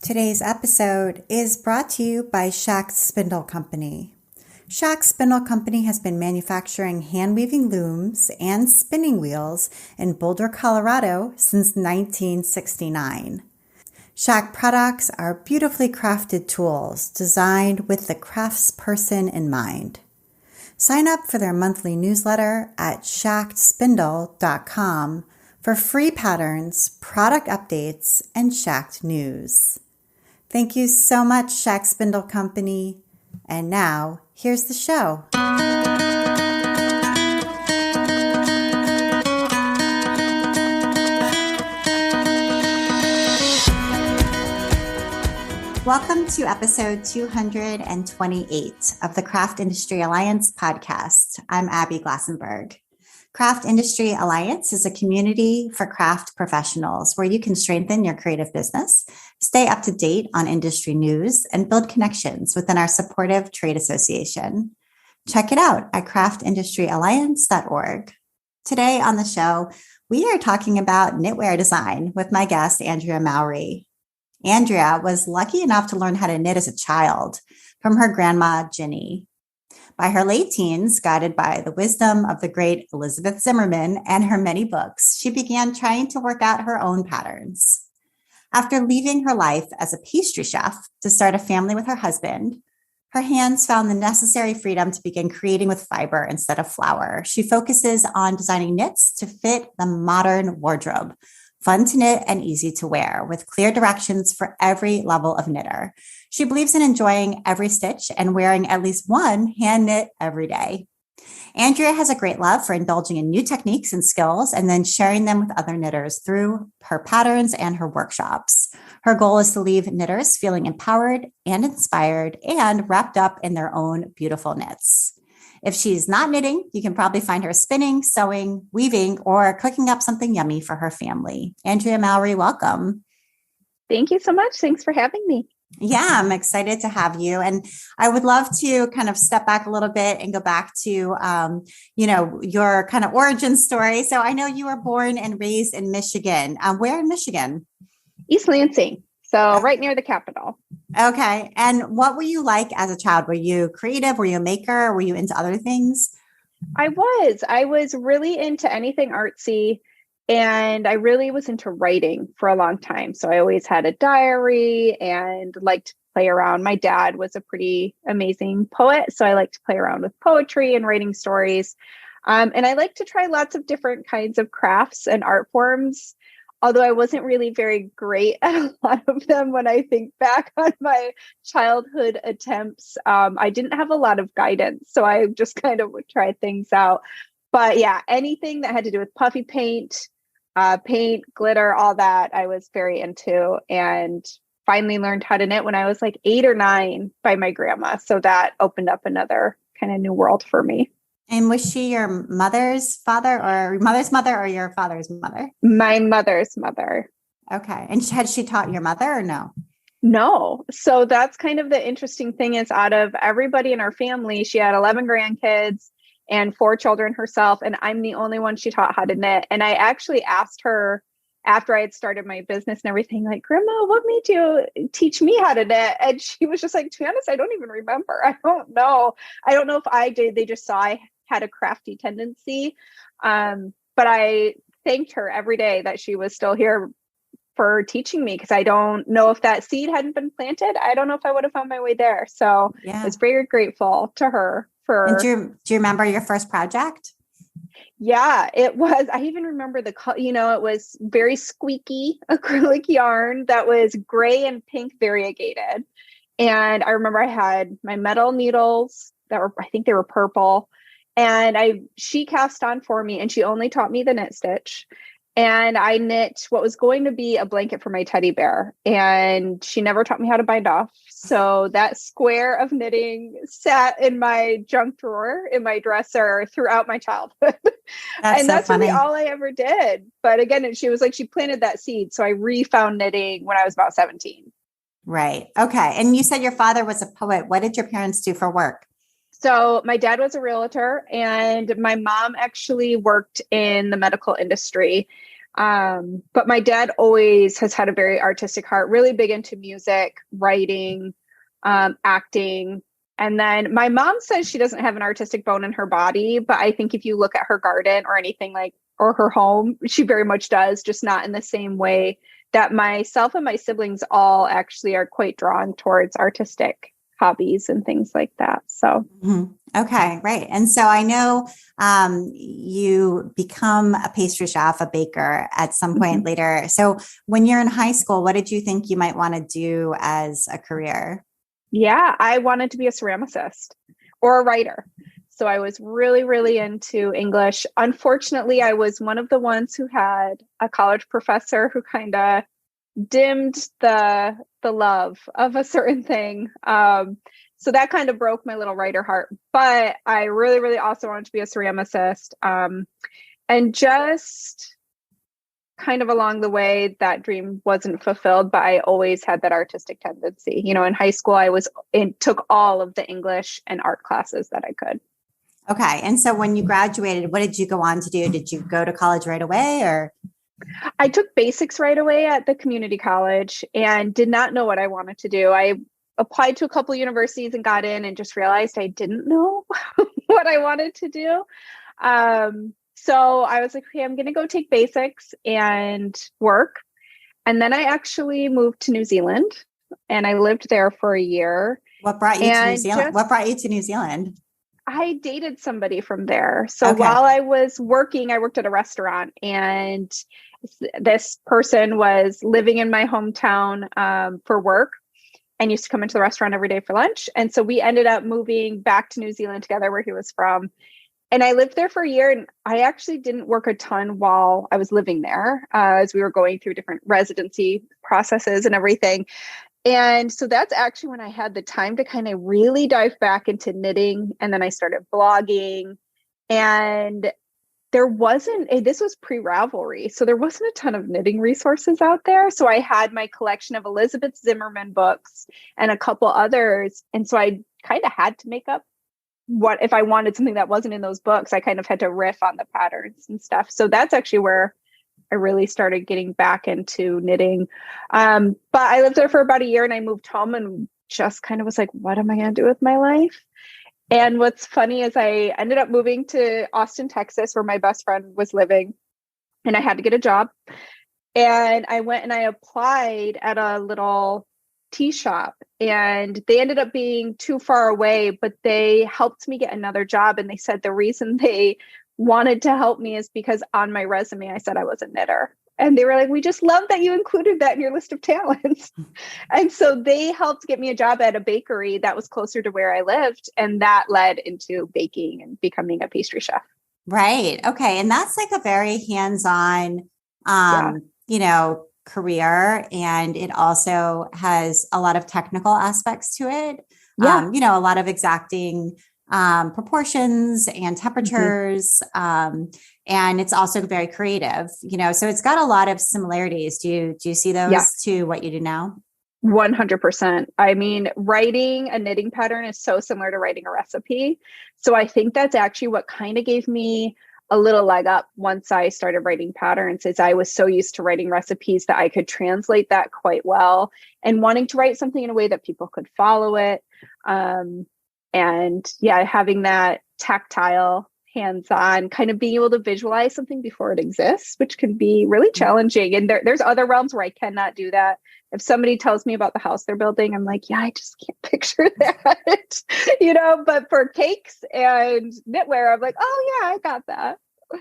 Today's episode is brought to you by Shack Spindle Company. Shack Spindle Company has been manufacturing hand-weaving looms and spinning wheels in Boulder, Colorado since 1969. Shack products are beautifully crafted tools designed with the craftsperson in mind. Sign up for their monthly newsletter at shackspindle.com for free patterns, product updates, and Shacked news. Thank you so much, Shack Spindle Company. And now, here's the show. Welcome to episode 228 of the Craft Industry Alliance podcast. I'm Abby Glassenberg. Craft Industry Alliance is a community for craft professionals where you can strengthen your creative business, stay up to date on industry news, and build connections within our supportive trade association. Check it out at craftindustyalliance.org. Today on the show, we are talking about knitwear design with my guest, Andrea Mowry. Andrea was lucky enough to learn how to knit as a child from her Grandma Ginny. By her late teens, guided by the wisdom of the great Elizabeth Zimmerman and her many books, she began trying to work out her own patterns. After leaving her life as a pastry chef to start a family with her husband, her hands found the necessary freedom to begin creating with fiber instead of flour. She focuses on designing knits to fit the modern wardrobe, fun to knit and easy to wear, with clear directions for every level of knitter. She believes in enjoying every stitch and wearing at least one hand knit every day. Andrea has a great love for indulging in new techniques and skills and then sharing them with other knitters through her patterns and her workshops. Her goal is to leave knitters feeling empowered and inspired and wrapped up in their own beautiful knits. If she's not knitting, you can probably find her spinning, sewing, weaving, or cooking up something yummy for her family. Andrea Mowry, welcome. Thank you so much. Thanks for having me. Yeah, I'm excited to have you. And I would love to kind of step back a little bit and go back to, your kind of origin story. So I know you were born and raised in Michigan. Where in Michigan? East Lansing. So right near the capital. Okay. And what were you like as a child? Were you creative? Were you a maker? Were you into other things? I was really into anything artsy. And I really was into writing for a long time. So I always had a diary and liked to play around. My dad was a pretty amazing poet. So I liked to play around with poetry and writing stories. And I like to try lots of different kinds of crafts and art forms. Although I wasn't really very great at a lot of them when I think back on my childhood attempts. I didn't have a lot of guidance. So I just kind of would try things out. But yeah, anything that had to do with puffy paint, glitter, all that I was very into, and finally learned how to knit when I was like 8 or 9 by my grandma. So that opened up another kind of new world for me. And was she your mother's father or mother's mother or your father's mother? My mother's mother. Okay. And had she taught your mother or no? No. So that's kind of the interesting thing is out of everybody in our family, she had 11 grandkids and 4 children herself. And I'm the only one she taught how to knit. And I actually asked her after I had started my business and everything, like, Grandma, what made you teach me how to knit? And she was just like, to be honest, I don't even remember. I don't know. I don't know if I did. They just saw I had a crafty tendency. But I thanked her every day that she was still here for teaching me, because I don't know if that seed hadn't been planted. I don't know if I would have found my way there. So I was very grateful to her. And do you remember your first project? Yeah, it was. I even remember it was very squeaky acrylic yarn that was gray and pink variegated. And I remember I had my metal needles I think they were purple. And she cast on for me, and she only taught me the knit stitch. And I knit what was going to be a blanket for my teddy bear. And she never taught me how to bind off. So that square of knitting sat in my junk drawer in my dresser throughout my childhood. That's really all I ever did. But again, she was like, she planted that seed. So I refound knitting when I was about 17. Right. Okay. And you said your father was a poet. What did your parents do for work? So my dad was a realtor and my mom actually worked in the medical industry. But my dad always has had a very artistic heart, really big into music, writing, acting. And then my mom says she doesn't have an artistic bone in her body, but I think if you look at her garden or anything like, or her home, she very much does, just not in the same way that myself and my siblings all actually are quite drawn towards artistic hobbies and things like that. So, Okay, right. And so I know you become a pastry chef, a baker at some point later. So when you're in high school, what did you think you might want to do as a career? yeah, I wanted to be a ceramicist or a writer. So I was really, really into English. Unfortunately, I was one of the ones who had a college professor who kind of dimmed the love of a certain thing. So that kind of broke my little writer heart. But I really, really also wanted to be a ceramicist. And just kind of along the way, that dream wasn't fulfilled, but I always had that artistic tendency. You know, in high school, took all of the English and art classes that I could. Okay. And so when you graduated, what did you go on to do? Did you go to college right away or? I took basics right away at the community college and did not know what I wanted to do. I applied to a couple universities and got in and just realized I didn't know what I wanted to do. So I was like, okay, I'm going to go take basics and work. And then I actually moved to New Zealand and I lived there for a year. What brought you to New Zealand? What brought you to New Zealand? I dated somebody from there. So Okay. while I was working, I worked at a restaurant and this person was living in my hometown for work and used to come into the restaurant every day for lunch. And so we ended up moving back to New Zealand together where he was from. And I lived there for a year and I actually didn't work a ton while I was living there as we were going through different residency processes and everything. And so that's actually when I had the time to kind of really dive back into knitting. And then I started blogging and this was pre-Ravelry. So there wasn't a ton of knitting resources out there. So I had my collection of Elizabeth Zimmerman books and a couple others. And so I kind of had to make up what, if I wanted something that wasn't in those books, I kind of had to riff on the patterns and stuff. So that's actually where I really started getting back into knitting. But I lived there for about a year and I moved home and just kind of was like, what am I going to do with my life? And what's funny is I ended up moving to Austin, Texas, where my best friend was living, and I had to get a job. And I went and I applied at a little tea shop, and they ended up being too far away, but they helped me get another job. And they said the reason they wanted to help me is because on my resume, I said I was a knitter. And they were like, we just love that you included that in your list of talents. And so they helped get me a job at a bakery that was closer to where I lived. And that led into baking and becoming a pastry chef. Right. Okay. And that's like a very hands-on, career. And it also has a lot of technical aspects to it. Yeah. A lot of exacting proportions and temperatures. And it's also very creative, so it's got a lot of similarities. Do you see those to what you do now? 100%. I mean, writing a knitting pattern is so similar to writing a recipe. So I think that's actually what kind of gave me a little leg up once I started writing patterns, is I was so used to writing recipes that I could translate that quite well and wanting to write something in a way that people could follow it. Having that tactile, hands-on, kind of being able to visualize something before it exists, which can be really challenging. And there's other realms where I cannot do that. If somebody tells me about the house they're building, I'm like, yeah, I just can't picture that, but for cakes and knitwear, I'm like, oh yeah, I got that.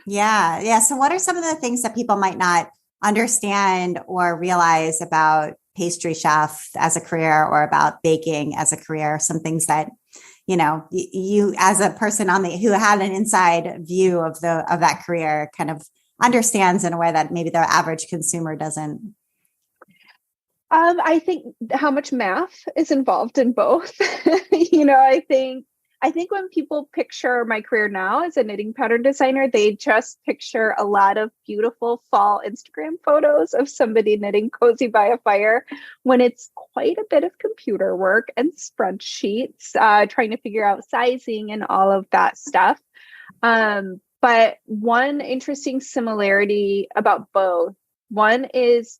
Yeah. Yeah. So what are some of the things that people might not understand or realize about pastry chef as a career or about baking as a career? Some things that you as a person who had an inside view of that career kind of understands in a way that maybe the average consumer doesn't. I think how much math is involved in both. I think when people picture my career now as a knitting pattern designer, they just picture a lot of beautiful fall Instagram photos of somebody knitting cozy by a fire, when it's quite a bit of computer work and spreadsheets, trying to figure out sizing and all of that stuff. But one interesting similarity about both, one is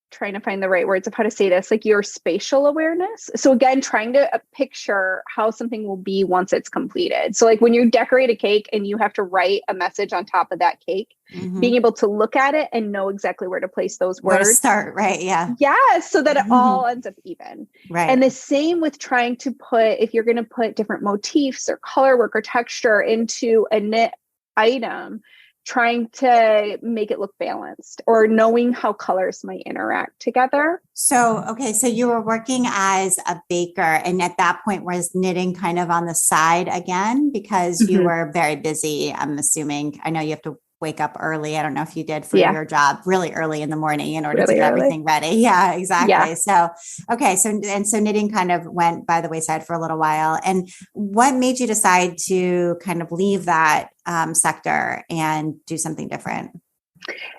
trying to find the right words of how to say this, like your spatial awareness. So again, trying to picture how something will be once it's completed. So like when you decorate a cake and you have to write a message on top of that cake, being able to look at it and know exactly where to place those words. Where to start, right? Yeah. Yeah, so that it all ends up even. Right. And the same with trying to put, if you're going to put different motifs or color work or texture into a knit item, trying to make it look balanced or knowing how colors might interact together. So, okay. So you were working as a baker, and at that point was knitting kind of on the side again, because you were very busy. I'm assuming. I know you have to wake up early. I don't know if you did for your job really early in the morning in order to get everything ready. Yeah, exactly. Yeah. So, okay. So knitting kind of went by the wayside for a little while. And what made you decide to kind of leave that sector and do something different?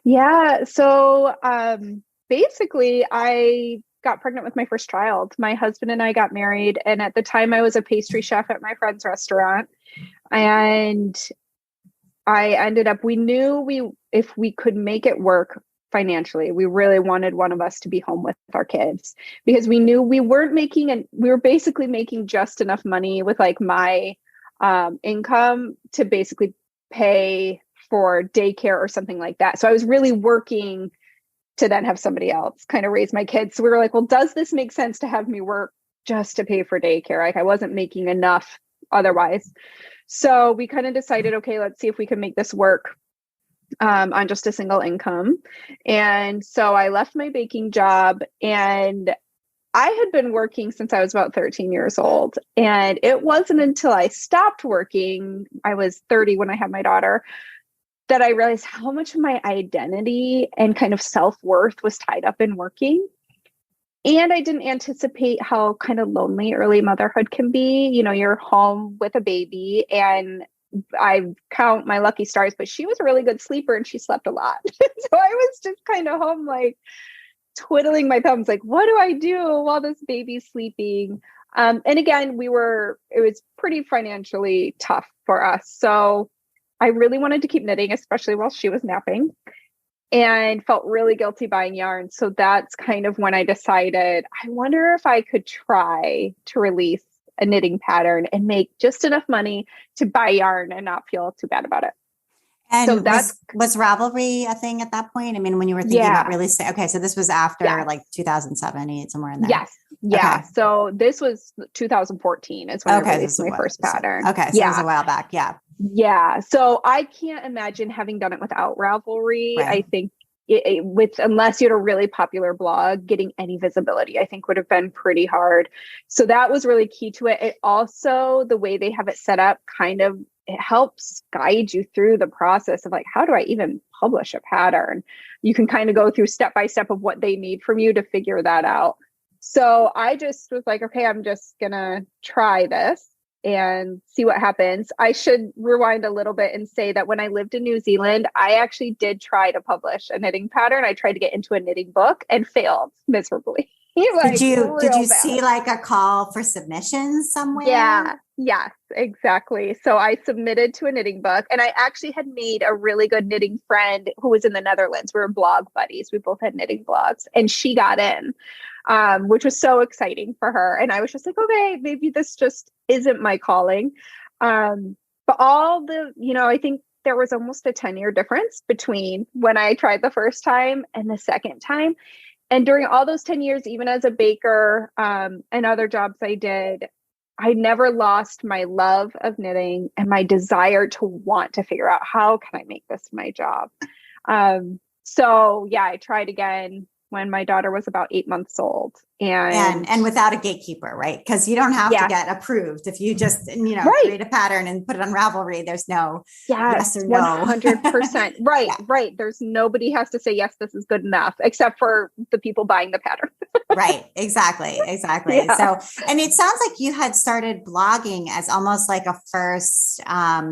Yeah. So, basically I got pregnant with my first child. My husband and I got married. And at the time I was a pastry chef at my friend's restaurant. And I ended up, we knew if we could make it work financially, we really wanted one of us to be home with our kids, because we knew we weren't making, and we were basically making just enough money with like my income to basically pay for daycare or something like that. So I was really working to then have somebody else kind of raise my kids. So we were like, well, does this make sense to have me work just to pay for daycare? Like I wasn't making enough otherwise. So we kind of decided, okay, let's see if we can make this work on just a single income. And so I left my baking job, and I had been working since I was about 13 years old. And it wasn't until I stopped working, I was 30 when I had my daughter, that I realized how much of my identity and kind of self-worth was tied up in working. And I didn't anticipate how kind of lonely early motherhood can be. You know, you're home with a baby, and I count my lucky stars, but she was a really good sleeper and she slept a lot. So I was just kind of home, like twiddling my thumbs, like, what do I do while this baby's sleeping? And again, it was pretty financially tough for us. So I really wanted to keep knitting, especially while she was napping, and felt really guilty buying yarn. So that's kind of when I decided, I wonder if I could try to release a knitting pattern and make just enough money to buy yarn and not feel too bad about it. And so was Ravelry a thing at that point? I mean, when you were thinking about releasing, okay, so this was after like 2007, 8, somewhere in there. Yes. Yeah. Okay. So this was 2014 is when I released my first pattern. Okay. So it was a while back. Yeah. Yeah. So I can't imagine having done it without Ravelry. Right. I think unless you had a really popular blog, getting any visibility, I think would have been pretty hard. So that was really key to it. It also, the way they have it set up, it helps guide you through the process of like, how do I even publish a pattern? You can kind of go through step by step of what they need from you to figure that out. So I just was like, okay, I'm just gonna try this and see what happens. I should rewind a little bit and say that when I lived in New Zealand, I actually did try to publish a knitting pattern. I tried to get into a knitting book and failed miserably. Did you see like a call for submissions somewhere? Yeah. Yes, exactly. So I submitted to a knitting book, and I actually had made a really good knitting friend who was in the Netherlands. We were blog buddies. We both had knitting blogs, and she got in, which was so exciting for her. And I was just like, okay, maybe this just isn't my calling. But I think there was almost a 10-year difference between when I tried the first time and the second time. And during all those 10 years, even as a baker and other jobs I did, I never lost my love of knitting and my desire to want to figure out how can I make this my job. So yeah, I tried again when my daughter was about 8 months old. And without a gatekeeper, right? Because you don't have to get approved. If you just, create a pattern and put it on Ravelry, there's no yes or no. 100%. Right, right. There's nobody has to say, yes, this is good enough, except for the people buying the pattern. Right. Exactly. Yeah. So, and it sounds like you had started blogging as almost like a first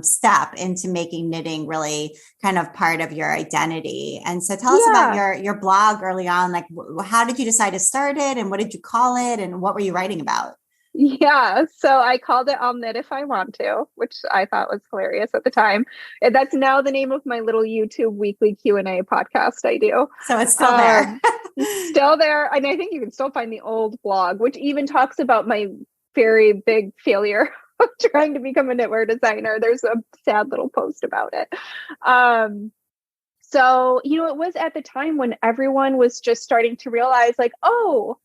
step into making knitting really kind of part of your identity. And so tell us about your blog early on. Like, how did you decide to start it, and what did you call it, and what were you writing about? Yeah. So I called it I'll Knit If I Want to, which I thought was hilarious at the time. And that's now the name of my little YouTube weekly Q&A podcast I do. So it's still there. Still there. And I think you can still find the old blog, which even talks about my very big failure of trying to become a knitwear designer. There's a sad little post about it. So, it was at the time when everyone was just starting to realize like, oh,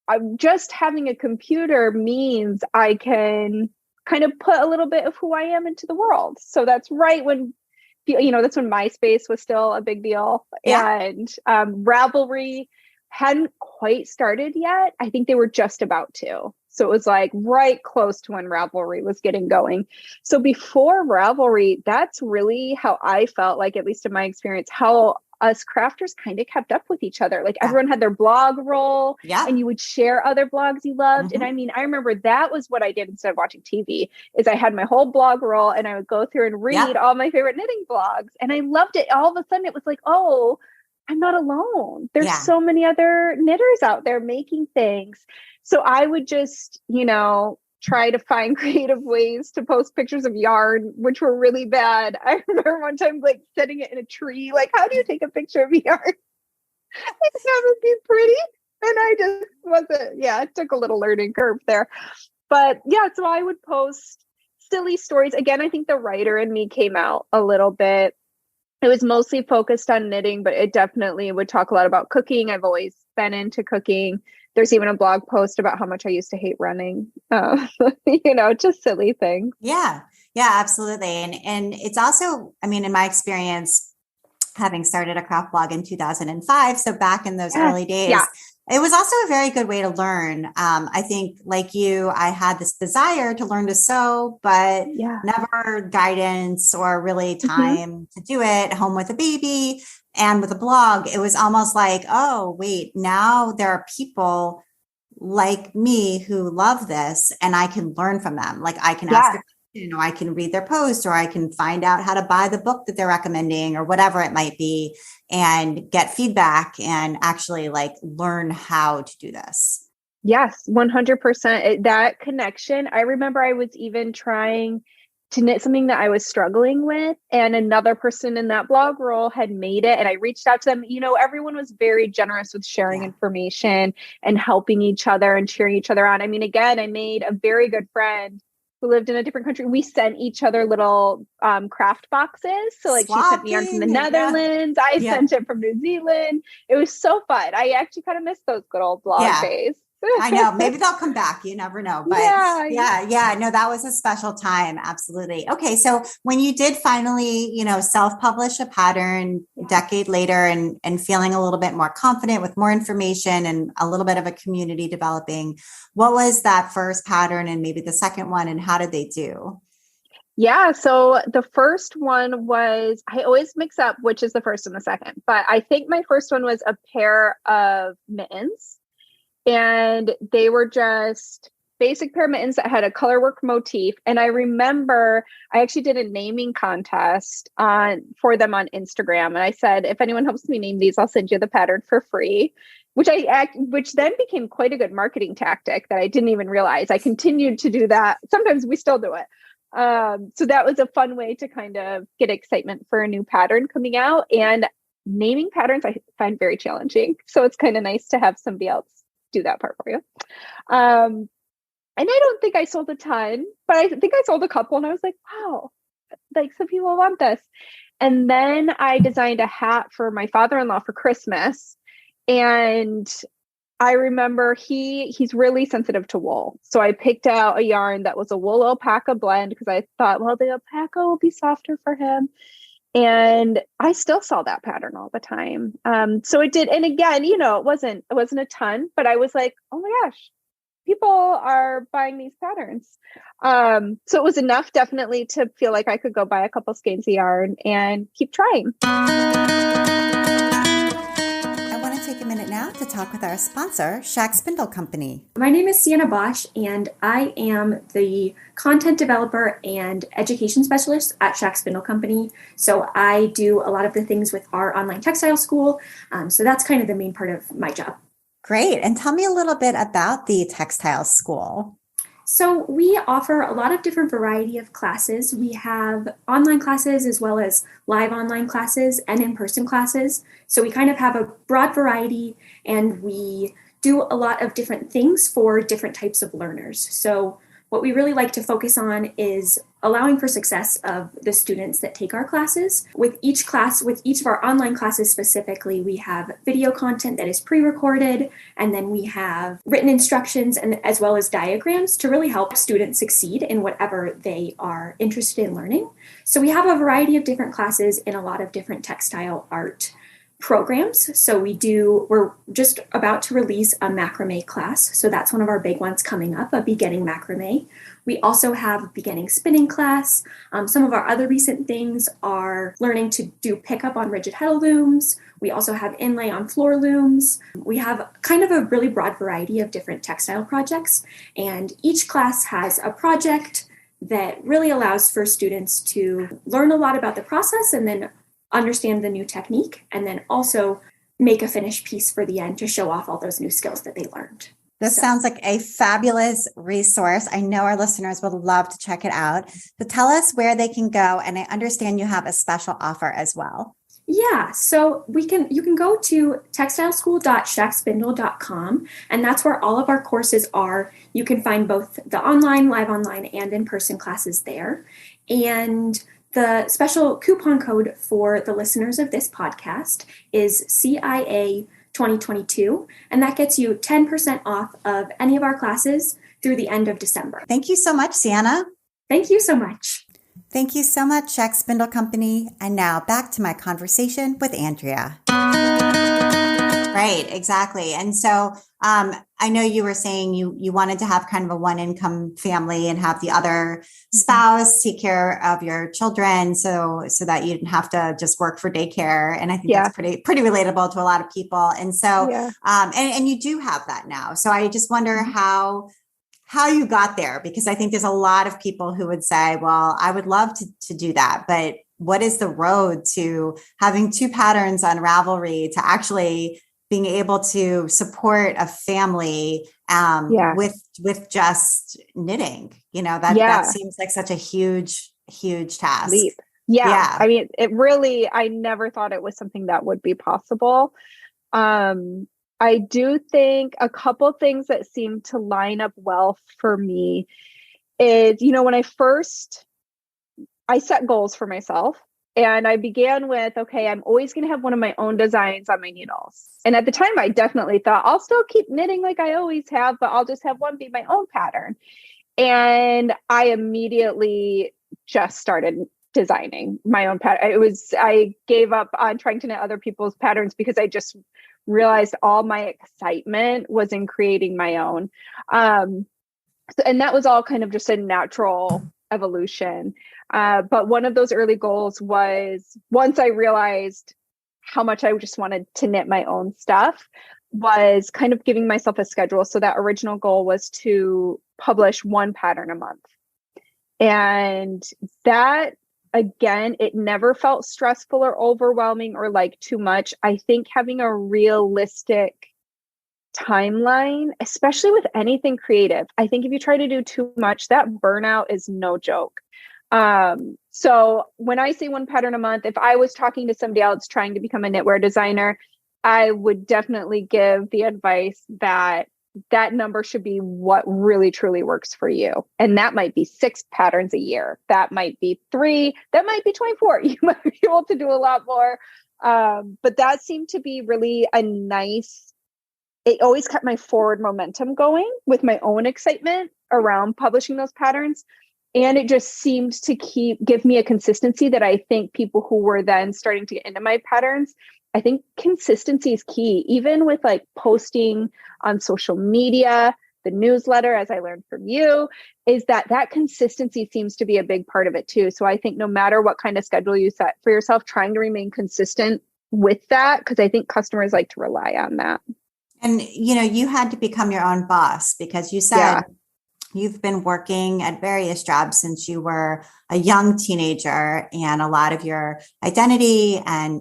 I'm just having a computer means I can kind of put a little bit of who I am into the world. So that's right when, that's when MySpace was still a big deal. Yeah. And Ravelry hadn't quite started yet. I think they were just about to. So it was like right close to when Ravelry was getting going. So before Ravelry, that's really how I felt like, at least in my experience, how us crafters kind of kept up with each other. Like everyone had their blog roll and you would share other blogs you loved. And I mean, I remember that was what I did instead of watching TV is I had my whole blog roll and I would go through and read all my favorite knitting blogs. And I loved it. All of a sudden it was like, oh, I'm not alone. There's so many other knitters out there making things. So I would just, try to find creative ways to post pictures of yarn, which were really bad. I remember one time like setting it in a tree. Like, how do you take a picture of yarn? That would be pretty. And I just wasn't, it took a little learning curve there. But so I would post silly stories. Again, I think the writer in me came out a little bit. It was mostly focused on knitting, but it definitely would talk a lot about cooking. I've always been into cooking. There's even a blog post about how much I used to hate running, just silly things. Yeah, absolutely. And it's also, I mean, in my experience, having started a craft blog in 2005, so back in those early days, it was also a very good way to learn. I think like you, I had this desire to learn to sew, but never guidance or really time to do it, home with a baby. And with a blog, it was almost like, oh, wait, now there are people like me who love this and I can learn from them. Like I can ask a question, or I can read their post, or I can find out how to buy the book that they're recommending or whatever it might be and get feedback and actually like learn how to do this. Yes, 100%. That connection. I remember I was even trying to knit something that I was struggling with, and another person in that blog role had made it, and I reached out to them. Everyone was very generous with sharing information and helping each other and cheering each other on. I mean, again, I made a very good friend who lived in a different country. We sent each other little craft boxes. So like she sent me yarn from the Netherlands. I sent it from New Zealand. It was so fun. I actually kind of miss those good old blog days. I know. Maybe they'll come back. You never know. But no, that was a special time. Absolutely. Okay. So when you did finally, self-publish a pattern a decade later and feeling a little bit more confident with more information and a little bit of a community developing, what was that first pattern and maybe the second one, and how did they do? Yeah. So the first one was, I always mix up which is the first and the second, but I think my first one was a pair of mittens. And they were just basic pair of mittens that had a colorwork motif. And I remember I actually did a naming contest for them on Instagram. And I said, if anyone helps me name these, I'll send you the pattern for free, which then became quite a good marketing tactic that I didn't even realize. I continued to do that. Sometimes we still do it. So that was a fun way to kind of get excitement for a new pattern coming out. And naming patterns I find very challenging. So it's kind of nice to have somebody else do that part for you. And I don't think I sold a ton, but I think I sold a couple, and I was like, wow, like some people want this. And then I designed a hat for my father-in-law for Christmas. And I remember he's really sensitive to wool. So I picked out a yarn that was a wool alpaca blend because I thought, well, the alpaca will be softer for him. And I still saw that pattern all the time. So it did. And again, it wasn't a ton, but I was like, oh my gosh, people are buying these patterns. So it was enough definitely to feel like I could go buy a couple skeins of yarn and keep trying. Take a minute now to talk with our sponsor, Shack Spindle Company. My name is Sienna Bosch, and I am the content developer and education specialist at Shack Spindle Company. So I do a lot of the things with our online textile school. So that's kind of the main part of my job. Great. And tell me a little bit about the textile school. So we offer a lot of different variety of classes. We have online classes as well as live online classes and in-person classes. So we kind of have a broad variety, and we do a lot of different things for different types of learners. So what we really like to focus on is allowing for success of the students that take our classes. With each class, with each of our online classes specifically, we have video content that is pre-recorded, and then we have written instructions and as well as diagrams to really help students succeed in whatever they are interested in learning. So we have a variety of different classes in a lot of different textile art programs. So we're just about to release a macrame class. So that's one of our big ones coming up, a beginning macrame. We also have a beginning spinning class. Some of our other recent things are learning to do pickup on rigid heddle looms. We also have inlay on floor looms. We have kind of a really broad variety of different textile projects. And each class has a project that really allows for students to learn a lot about the process and then understand the new technique, and then also make a finished piece for the end to show off all those new skills that they learned. This sounds like a fabulous resource. I know our listeners would love to check it out. So tell us where they can go. And I understand you have a special offer as well. Yeah, so you can go to textileschool.shackspindle.com, and that's where all of our courses are. You can find both the online, live online, and in-person classes there. And the special coupon code for the listeners of this podcast is CIA 2022, and that gets you 10% off of any of our classes through the end of December. Thank you so much, Sienna. Thank you so much. Thank you so much, Shack Spindle Company. And now back to my conversation with Andrea. Right, exactly. And so I know you were saying you wanted to have kind of a one income family and have the other spouse take care of your children so that you didn't have to just work for daycare. And I think that's pretty relatable to a lot of people. And so and you do have that now. So I just wonder how you got there, because I think there's a lot of people who would say, well, I would love to do that, but what is the road to having two patterns on Ravelry to actually being able to support a family with just knitting? That seems like such a huge task. Leap. Yeah. I mean, I never thought it was something that would be possible. I do think a couple things that seem to line up well for me is, when I set goals for myself. And I began with, okay, I'm always going to have one of my own designs on my needles. And at the time, I definitely thought I'll still keep knitting like I always have, but I'll just have one be my own pattern. And I immediately just started designing my own pattern. I gave up on trying to knit other people's patterns because I just realized all my excitement was in creating my own. And that was all kind of just a natural evolution. But one of those early goals was, once I realized how much I just wanted to knit my own stuff, was kind of giving myself a schedule. So that original goal was to publish one pattern a month. And that, again, it never felt stressful or overwhelming or like too much. I think having a realistic timeline, especially with anything creative, I think if you try to do too much, that burnout is no joke. So when I say one pattern a month, if I was talking to somebody else trying to become a knitwear designer, I would definitely give the advice that number should be what really truly works for you. And that might be 6 patterns a year. That might be 3, that might be 24. You might be able to do a lot more. But that seemed to be really it always kept my forward momentum going with my own excitement around publishing those patterns. And it just seemed to give me a consistency that I think people who were then starting to get into my patterns, I think consistency is key, even with like posting on social media, the newsletter, as I learned from you, is that consistency seems to be a big part of it too. So I think no matter what kind of schedule you set for yourself, trying to remain consistent with that, because I think customers like to rely on that. And, you had to become your own boss, because you said you've been working at various jobs since you were a young teenager, and a lot of your identity and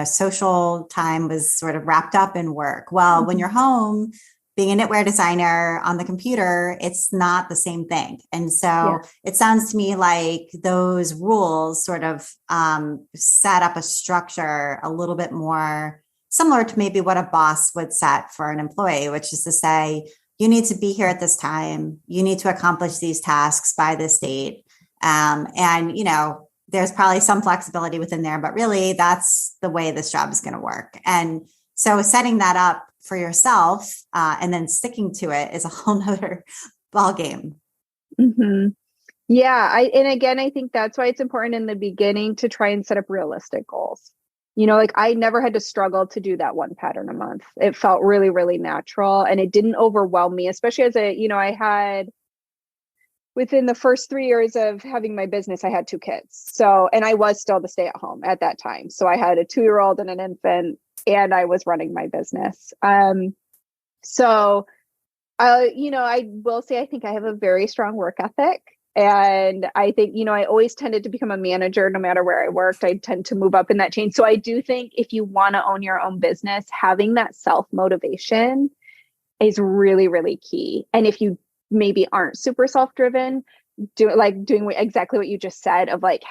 social time was sort of wrapped up in work. Well, when you're home being a knitwear designer on the computer, it's not the same thing. And so Yeah. it sounds to me like those rules sort of set up a structure a little bit more similar to maybe what a boss would set for an employee, which is to say, you need to be here at this time. You need to accomplish these tasks by this date. And, you know, there's probably some flexibility within there, but really that's the way this job is going to work. And so setting that up for yourself and then sticking to it is a whole nother ball game. Mm-hmm. Yeah. And again, I think that's why it's important in the beginning to try and set up realistic goals. You know, like I never had to struggle to do that one pattern a month. It felt really, really natural and it didn't overwhelm me, especially as I had within the first 3 years of having my business, I had 2 kids. So, and I was still the stay at home at that time. So I had a 2-year-old and an infant and I was running my business. So I will say, I think I have a very strong work ethic. And I think, I always tended to become a manager no matter where I worked. I tend to move up in that chain. So I do think if you want to own your own business, having that self-motivation is really, really key. And if you maybe aren't super self-driven, doing exactly what you just said of like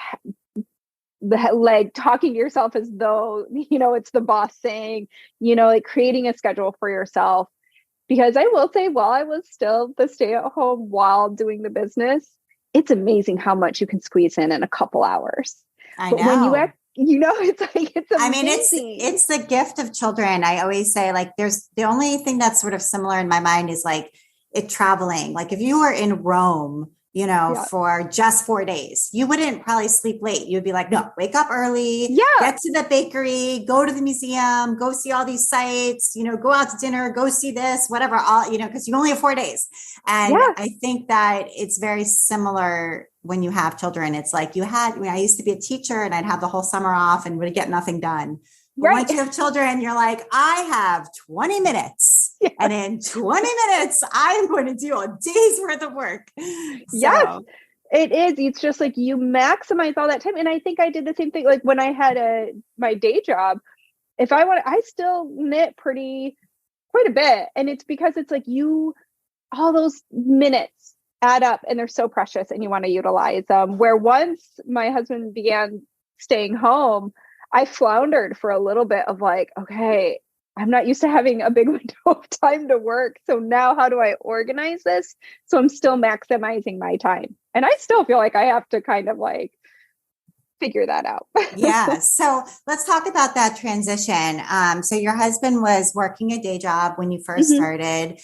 talking to yourself as though, it's the boss saying, like creating a schedule for yourself. Because I will say, while I was still the stay-at-home while doing the business, it's amazing how much you can squeeze in a couple hours. I but know. When it's amazing. I mean, it's the gift of children. I always say, like, there's the only thing that's sort of similar in my mind is like traveling. Like if you were in Rome, for just 4 days, you wouldn't probably sleep late. You'd be like, no, wake up early, get to the bakery, go to the museum, go see all these sites, go out to dinner, go see this, whatever, because you only have 4 days. And I think that it's very similar when you have children. It's like I used to be a teacher and I'd have the whole summer off and would get nothing done. But once you have children, you're like, I have 20 minutes. Yes. And in 20 minutes, I'm going to do a day's worth of work. Yes, it is. It's just like you maximize all that time. And I think I did the same thing. Like when I had my day job, I still knit quite a bit. And it's because it's like all those minutes add up and they're so precious and you want to utilize them. Where once my husband began staying home, I floundered for a little bit of like, okay, I'm not used to having a big window of time to work. So now how do I organize this? So I'm still maximizing my time. And I still feel like I have to kind of like figure that out. Yeah. So let's talk about that transition. So your husband was working a day job when you first started.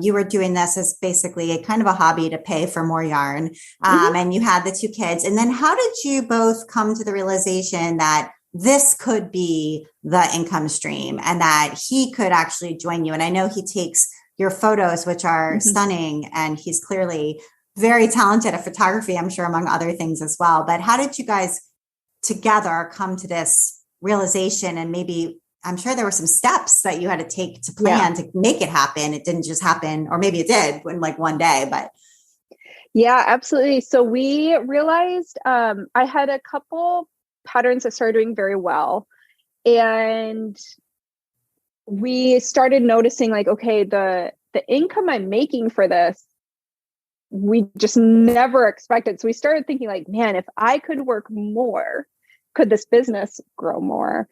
You were doing this as basically a kind of a hobby to pay for more yarn. And you had the 2 kids. And then how did you both come to the realization that this could be the income stream and that he could actually join you? And I know he takes your photos, which are stunning, and he's clearly very talented at photography, I'm sure, among other things as well. But how did you guys together come to this realization? And maybe, I'm sure there were some steps that you had to take to plan to make it happen. It didn't just happen, or maybe it did in like one day, but. Yeah, absolutely. So we realized I had a couple patterns that started doing very well. And we started noticing like, okay, the income I'm making for this, we just never expected. So we started thinking like, man, if I could work more, could this business grow more?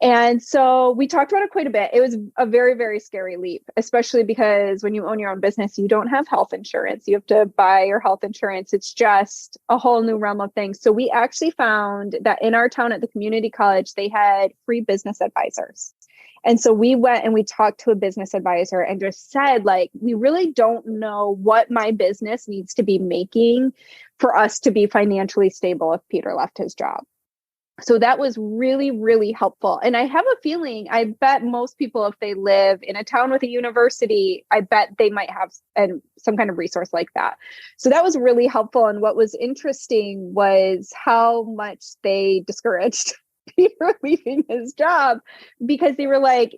And so we talked about it quite a bit. It was a very, very scary leap, especially because when you own your own business, you don't have health insurance. You have to buy your health insurance. It's just a whole new realm of things. So we actually found that in our town at the community college, they had free business advisors. And so we went and we talked to a business advisor and just said, like, we really don't know what my business needs to be making for us to be financially stable if Peter left his job. So that was really, really helpful. And I have a feeling, I bet most people, if they live in a town with a university, I bet they might have some kind of resource like that. So that was really helpful. And what was interesting was how much they discouraged Peter leaving his job, because they were like,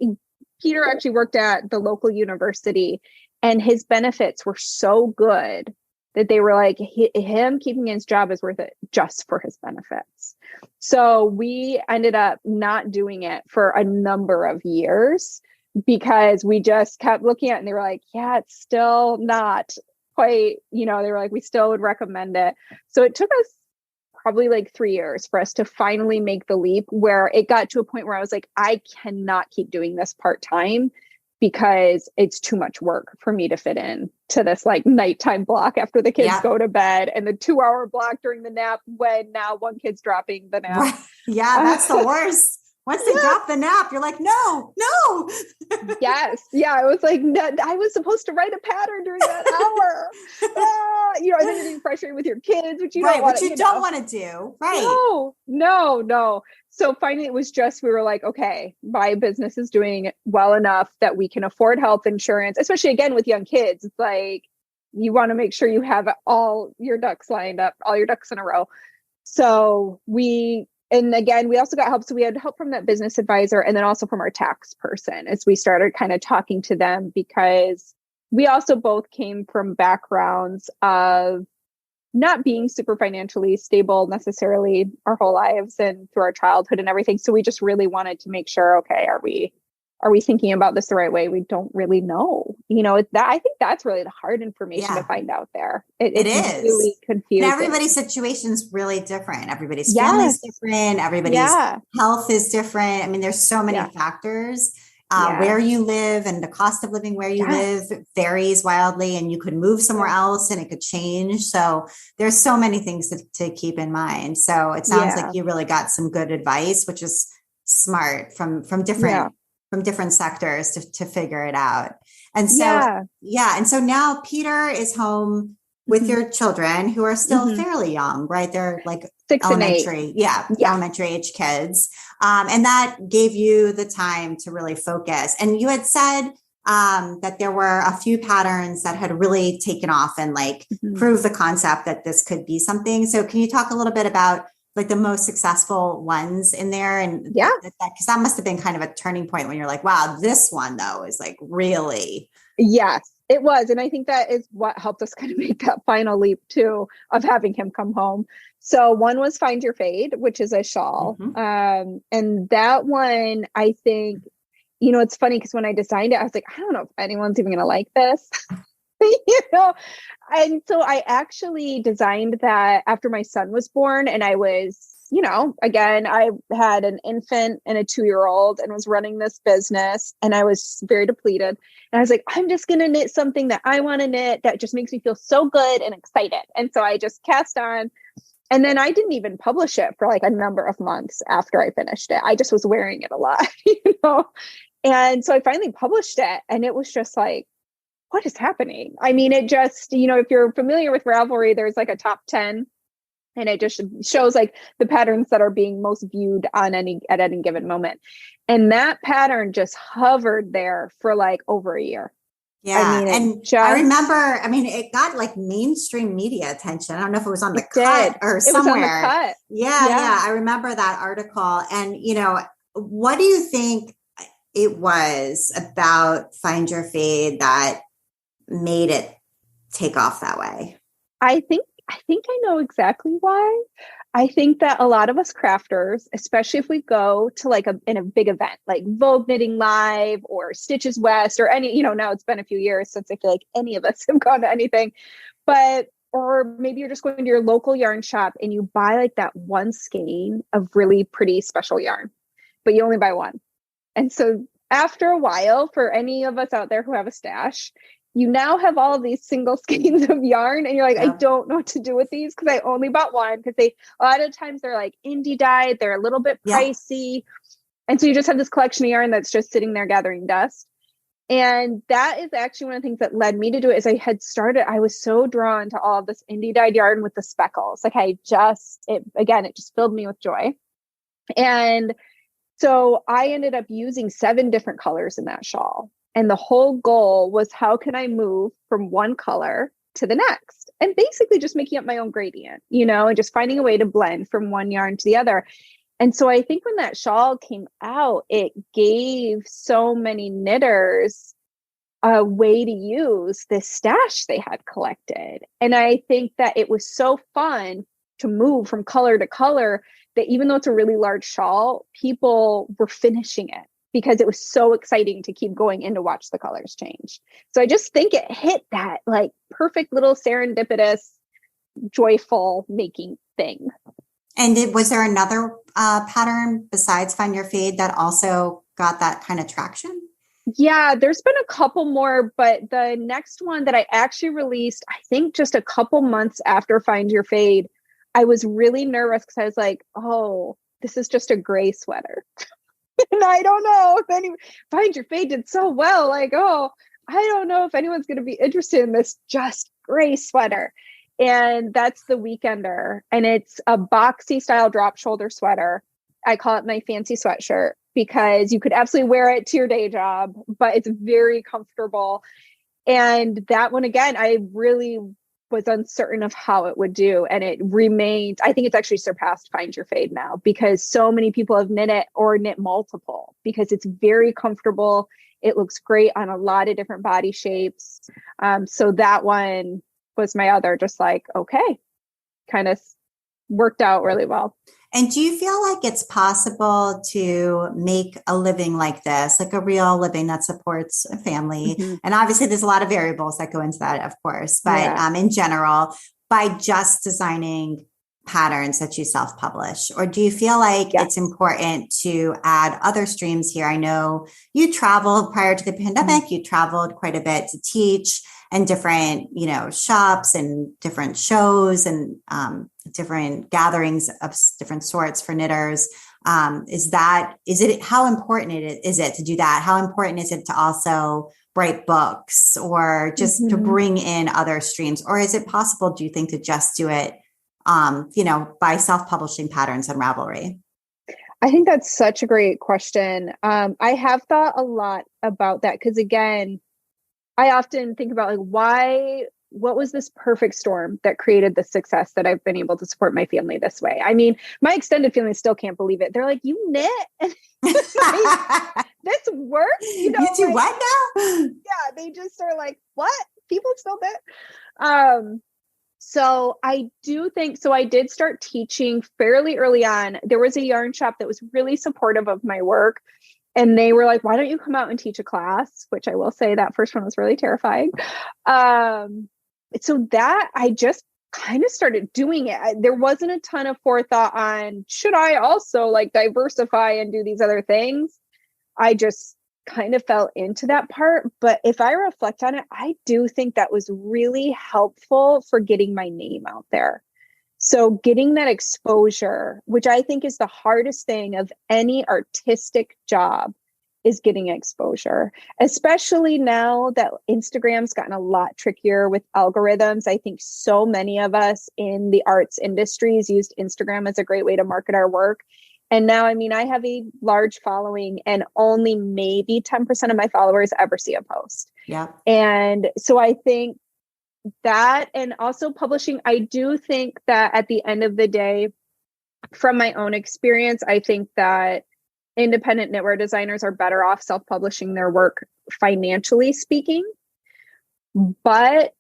Peter actually worked at the local university and his benefits were so good that they were like, him keeping his job is worth it just for his benefits. So we ended up not doing it for a number of years because we just kept looking at it and they were like, yeah, it's still not quite, they were like, we still would recommend it. So it took us probably like 3 years for us to finally make the leap where it got to a point where I was like, I cannot keep doing this part-time because it's too much work for me to fit in to this like nighttime block after the kids go to bed and the 2-hour block during the nap when now one kid's dropping the nap. Right. Yeah, that's the worst. Once they drop the nap, you're like, no. Yes. Yeah. It was like, I was supposed to write a pattern during that hour. And then you're being frustrated with your kids, which you don't want to, don't want to do. Right. No. So finally it was just, we were like, okay, my business is doing well enough that we can afford health insurance, especially again with young kids. It's like, you want to make sure you have all your ducks lined up, all your ducks in a row. So and again, we also got help. So we had help from that business advisor and then also from our tax person as we started kind of talking to them, because we also both came from backgrounds of not being super financially stable necessarily our whole lives and through our childhood and everything. So we just really wanted to make sure, okay, are we thinking about this the right way? We don't really know. I think that's really the hard information to find out there. It is really confusing. And everybody's situation is really different. Everybody's family is different. Everybody's health is different. I mean, there's so many factors. Where you live and the cost of living where you live varies wildly, and you could move somewhere else and it could change. So there's so many things to keep in mind. So it sounds like you really got some good advice, which is smart from different sectors to figure it out. And so, And so now Peter is home with your children who are still fairly young, right? They're like 6 elementary. and 8. Elementary age kids. And that gave you the time to really focus. And you had said that there were a few patterns that had really taken off and like proved the concept that this could be something. So can you talk a little bit about like the most successful ones in there? And because that must have been kind of a turning point when you're like, wow, this one though is like really. Yes, it was. And I think that is what helped us kind of make that final leap too, of having him come home. So one was Find Your Fade, which is a shawl. And that one, I think, it's funny because when I designed it, I was like, I don't know if anyone's even going to like this, And so I actually designed that after my son was born, and I was, again, I had an infant and a 2-year-old and was running this business, and I was very depleted. And I was like, I'm just going to knit something that I want to knit that just makes me feel so good and excited. And so I just cast on. And then I didn't even publish it for like a number of months after I finished it. I just was wearing it a lot, And so I finally published it, and it was just like, what is happening? I mean, it just, if you're familiar with Ravelry, there's like a top 10, and it just shows like the patterns that are being most viewed at any given moment. And that pattern just hovered there for like over a year. Yeah. I remember, it got like mainstream media attention. I don't know if it was on the Cut or somewhere. It was on the Cut. Yeah. I remember that article. And, what do you think it was about Find Your Fade that made it take off that way? I think I know exactly why. I think that a lot of us crafters, especially if we go to like in a big event like Vogue Knitting Live or Stitches West or any, now it's been a few years since I feel like any of us have gone to anything, or maybe you're just going to your local yarn shop and you buy like that one skein of really pretty special yarn, but you only buy one. And so after a while, for any of us out there who have a stash, you now have all of these single skeins of yarn, and you're like, I don't know what to do with these because I only bought one, because a lot of times they're like indie dyed, they're a little bit pricey. And so you just have this collection of yarn that's just sitting there gathering dust. And that is actually one of the things that led me to do it. Is I was so drawn to all of this indie dyed yarn with the speckles. Like it just filled me with joy. And so I ended up using 7 different colors in that shawl. And the whole goal was, how can I move from one color to the next? And basically just making up my own gradient, and just finding a way to blend from one yarn to the other. And so I think when that shawl came out, it gave so many knitters a way to use this stash they had collected. And I think that it was so fun to move from color to color that even though it's a really large shawl, people were finishing it because it was so exciting to keep going in to watch the colors change. So I just think it hit that like perfect little serendipitous, joyful making thing. And was there another pattern besides Find Your Fade that also got that kind of traction? Yeah, there's been a couple more, but the next one that I actually released, I think just a couple months after Find Your Fade, I was really nervous because I was like, oh, this is just a gray sweater. And I don't know if anyone, Find Your Fade did so well. Like, oh, I don't know if anyone's going to be interested in this just gray sweater. And that's the Weekender. And it's a boxy style drop shoulder sweater. I call it my fancy sweatshirt because you could absolutely wear it to your day job, but it's very comfortable. And that one, again, I really was uncertain of how it would do. And it remained, I think it's actually surpassed Find Your Fade now because so many people have knit it or knit multiple because it's very comfortable. It looks great on a lot of different body shapes. So that one was my other, just like, okay, kind of worked out really well. And do you feel like it's possible to make a living like this, like a real living that supports a family? Mm-hmm. And obviously there's a lot of variables that go into that, of course, but in general, by just designing patterns that you self-publish? Or do you feel like it's important to add other streams here? I know you traveled prior to the pandemic, you traveled quite a bit to teach and different, shops and different shows and different gatherings of different sorts for knitters. How important is it to do that? How important is it to also write books or just to bring in other streams? Or is it possible, do you think, to just do it, by self-publishing patterns on Ravelry? I think that's such a great question. I have thought a lot about that because, again, I often think about what was this perfect storm that created the success that I've been able to support my family this way? I mean, my extended family still can't believe it. They're like, you knit? This works? You do what now? Yeah, they just are like, what? People still knit? So I do think, I did start teaching fairly early on. There was a yarn shop that was really supportive of my work. And they were like, why don't you come out and teach a class? Which I will say that first one was really terrifying. So that I just kind of started doing it. There wasn't a ton of forethought on, should I also diversify and do these other things? I just kind of fell into that part. But if I reflect on it, I do think that was really helpful for getting my name out there. So getting that exposure, which I think is the hardest thing of any artistic job, is getting exposure, especially now that Instagram's gotten a lot trickier with algorithms. I think so many of us in the arts industries used Instagram as a great way to market our work. And now, I have a large following and only maybe 10% of my followers ever see a post. Yeah. And so I think that, and also publishing, I do think that at the end of the day, from my own experience, I think that independent knitwear designers are better off self-publishing their work, financially speaking. But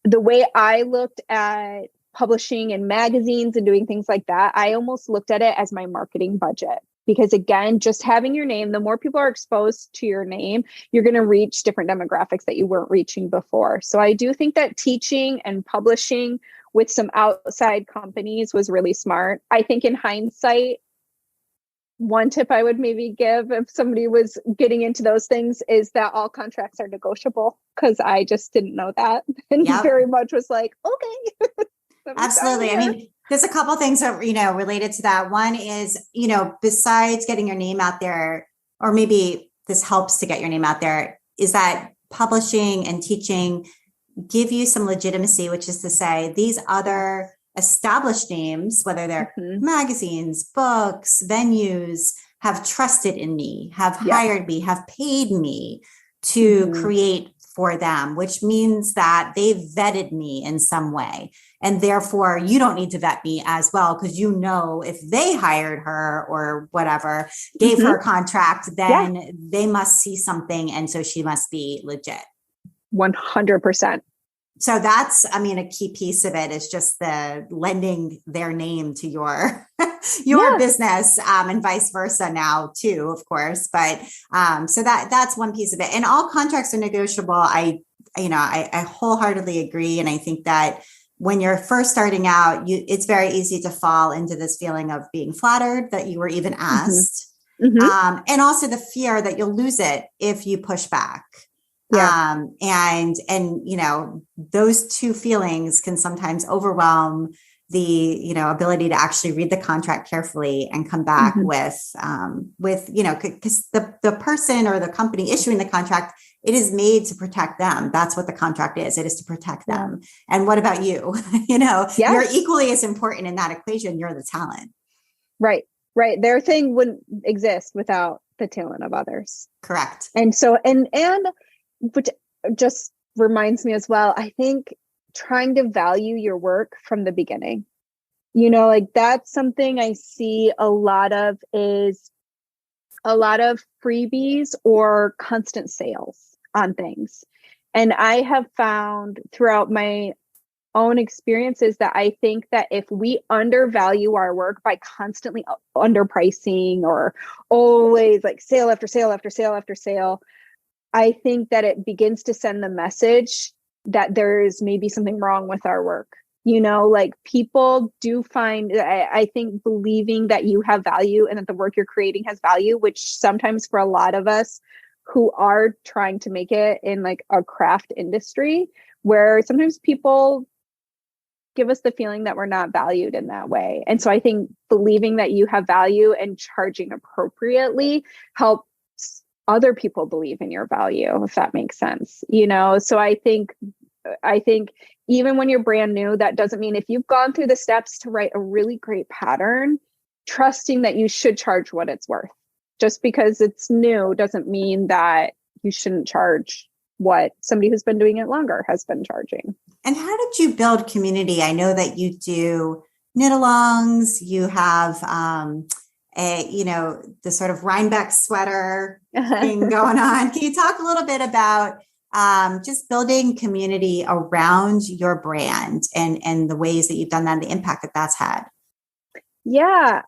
the way I looked at publishing in magazines and doing things like that, I almost looked at it as my marketing budget. Because again, just having your name, the more people are exposed to your name, you're going to reach different demographics that you weren't reaching before. So I do think that teaching and publishing with some outside companies was really smart. I think in hindsight, one tip I would maybe give if somebody was getting into those things is that all contracts are negotiable, because I just didn't know that and very much was like, okay. Absolutely. There's a couple things that, related to that. One is, besides getting your name out there, or maybe this helps to get your name out there, is that publishing and teaching give you some legitimacy, which is to say these other established names, whether they're magazines, books, venues, have trusted in me, have hired me, have paid me to create for them, which means that they've vetted me in some way. And therefore you don't need to vet me as well, because if they hired her or whatever, gave her a contract, then they must see something. And so she must be legit. 100%. So that's, a key piece of it is just the lending their name to your your business, and vice versa now too, of course. But so that's one piece of it. And all contracts are negotiable. I wholeheartedly agree. And I think that when you're first starting out, it's very easy to fall into this feeling of being flattered that you were even asked. Mm-hmm. And also the fear that you'll lose it if you push back. Yeah. And those two feelings can sometimes overwhelm the, ability to actually read the contract carefully and come back with, because the person or the company issuing the contract, it is made to protect them. That's what the contract is. It is to protect them. And what about you? You're equally as important in that equation. You're the talent. Right. Their thing wouldn't exist without the talent of others. Correct. And so, and which just reminds me as well, I think trying to value your work from the beginning, that's something I see a lot of is a lot of freebies or constant sales on things. And I have found throughout my own experiences that I think that if we undervalue our work by constantly underpricing or always like sale after sale after sale after sale, I think that it begins to send the message that there's maybe something wrong with our work. People do find, I think believing that you have value and that the work you're creating has value, which sometimes for a lot of us who are trying to make it in like a craft industry, where sometimes people give us the feeling that we're not valued in that way. And so I think believing that you have value and charging appropriately helps other people believe in your value, if that makes sense. So I think even when you're brand new, that doesn't mean if you've gone through the steps to write a really great pattern, trusting that you should charge what it's worth. Just because it's new doesn't mean that you shouldn't charge what somebody who's been doing it longer has been charging. And how did you build community? I know that you do knit-alongs, you have the sort of Rhinebeck sweater thing going on. Can you talk a little bit about just building community around your brand and the ways that you've done that and the impact that that's had? Yeah,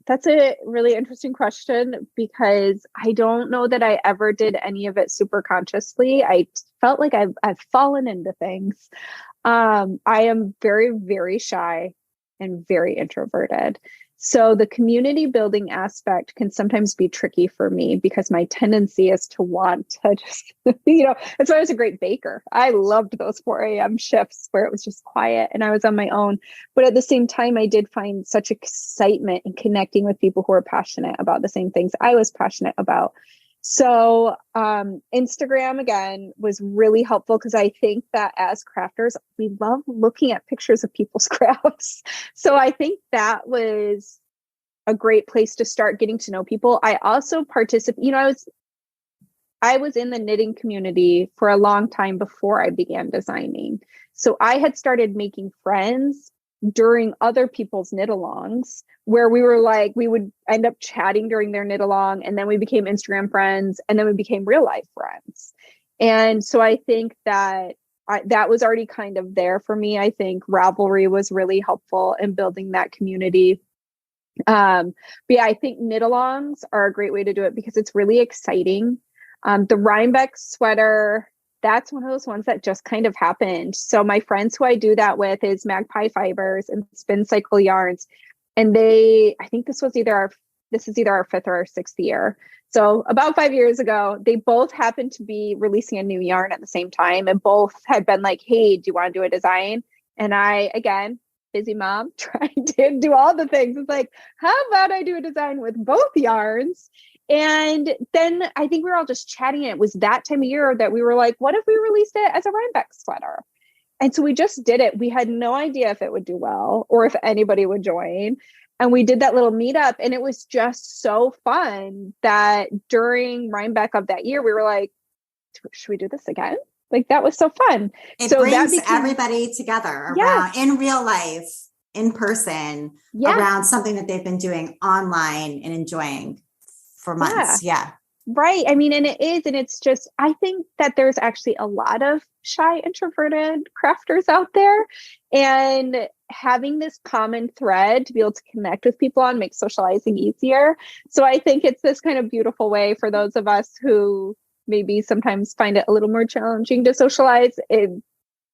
that's a really interesting question because I don't know that I ever did any of it super consciously. I felt like I've fallen into things. I am very, very shy and very introverted. So the community building aspect can sometimes be tricky for me because my tendency is to want to just, that's why I was a great baker. I loved those 4 a.m. shifts where it was just quiet and I was on my own. But at the same time, I did find such excitement in connecting with people who are passionate about the same things I was passionate about. So Instagram, again, was really helpful because I think that as crafters, we love looking at pictures of people's crafts. So I think that was a great place to start getting to know people. I also participate, I was in the knitting community for a long time before I began designing. So I had started making friends during other people's knit-alongs where we would end up chatting during their knit-along, and then we became Instagram friends, and then we became real life friends. And so I think that that was already kind of there for me. I think Ravelry was really helpful in building that community. But yeah, I think knit-alongs are a great way to do it because it's really exciting. The Rhinebeck sweater, that's one of those ones that just kind of happened. So my friends who I do that with is Magpie Fibers and Spin Cycle Yarns. And I think this is either our 5th or our 6th year. So about 5 years ago, they both happened to be releasing a new yarn at the same time. And both had been like, hey, do you want to do a design? And I, again, busy mom, trying to do all the things. It's like, how about I do a design with both yarns? And then I think we were all just chatting. And it was that time of year that we were like, what if we released it as a Rhinebeck sweater? And so we just did it. We had no idea if it would do well or if anybody would join. And we did that little meetup. And it was just so fun that during Rhinebeck of that year, we were like, should we do this again? Like, that was so fun. It brings everybody together around in real life, in person, around something that they've been doing online and enjoying for months. Yeah. Right. I mean, and it is, and it's just, I think that there's actually a lot of shy, introverted crafters out there. And having this common thread to be able to connect with people on makes socializing easier. So I think it's this kind of beautiful way for those of us who maybe sometimes find it a little more challenging to socialize. It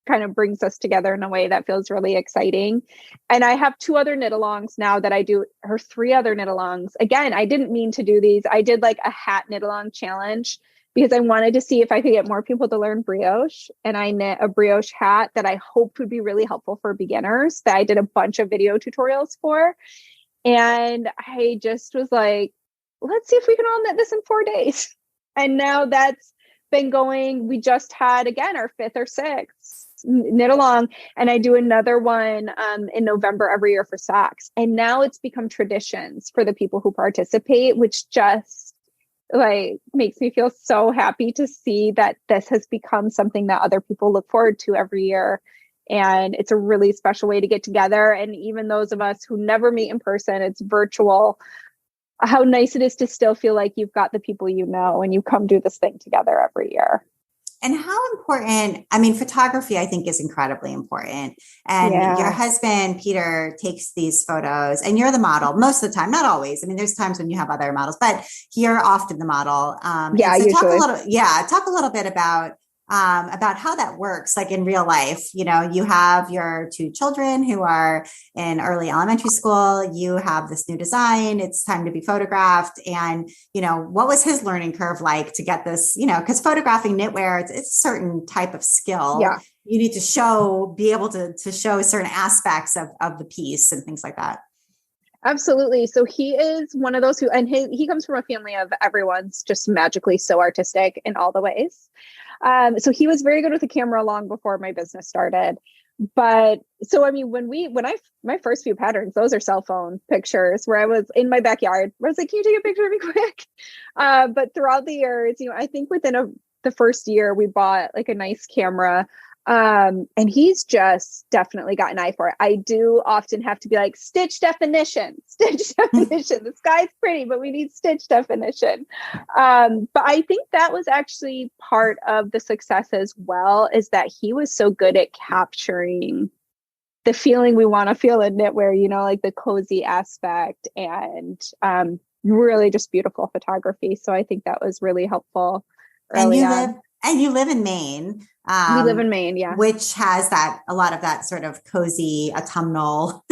kind of brings us together in a way that feels really exciting. And I have 2 other knit alongs now that I do, or 3 other knit alongs. Again, I didn't mean to do these. I did like a hat knit along challenge because I wanted to see if I could get more people to learn brioche. And I knit a brioche hat that I hoped would be really helpful for beginners that I did a bunch of video tutorials for. And I just was like, let's see if we can all knit this in 4 days. And now that's been going. We just had, again, our 5th or 6th knit along, and I do another one in November every year for socks. And now it's become traditions for the people who participate, which just like makes me feel so happy to see that this has become something that other people look forward to every year. And it's a really special way to get together. And even those of us who never meet in person, it's virtual, how nice it is to still feel like you've got the people you know and you come do this thing together every year. And how important, I mean, photography, I think, is incredibly important. And your husband, Peter, takes these photos and you're the model most of the time, not always. I mean, there's times when you have other models, but you're often the model. Usually. Talk a little bit about how that works, like in real life. You know, you have your 2 children who are in early elementary school. You have this new design. It's time to be photographed. And, you know, what was his learning curve like to get this, you know, because photographing knitwear, it's a certain type of skill. Yeah. You need to be able to show certain aspects of the piece and things like that. Absolutely. So he is one of those and he comes from a family of everyone's just magically so artistic in all the ways. So he was very good with the camera long before my business started. But so, I mean, my first few patterns, those are cell phone pictures where I was in my backyard. I was like, can you take a picture of me quick? But throughout the years, you know, I think within the first year we bought like a nice camera. And he's just definitely got an eye for it. I do often have to be like, stitch definition. The sky's pretty, but we need stitch definition. But I think that was actually part of the success as well, is that he was so good at capturing the feeling we want to feel in knitwear, you know, like the cozy aspect and really just beautiful photography. So I think that was really helpful early on. And you live in Maine. We live in Maine, yeah. Which has a lot of that sort of cozy, autumnal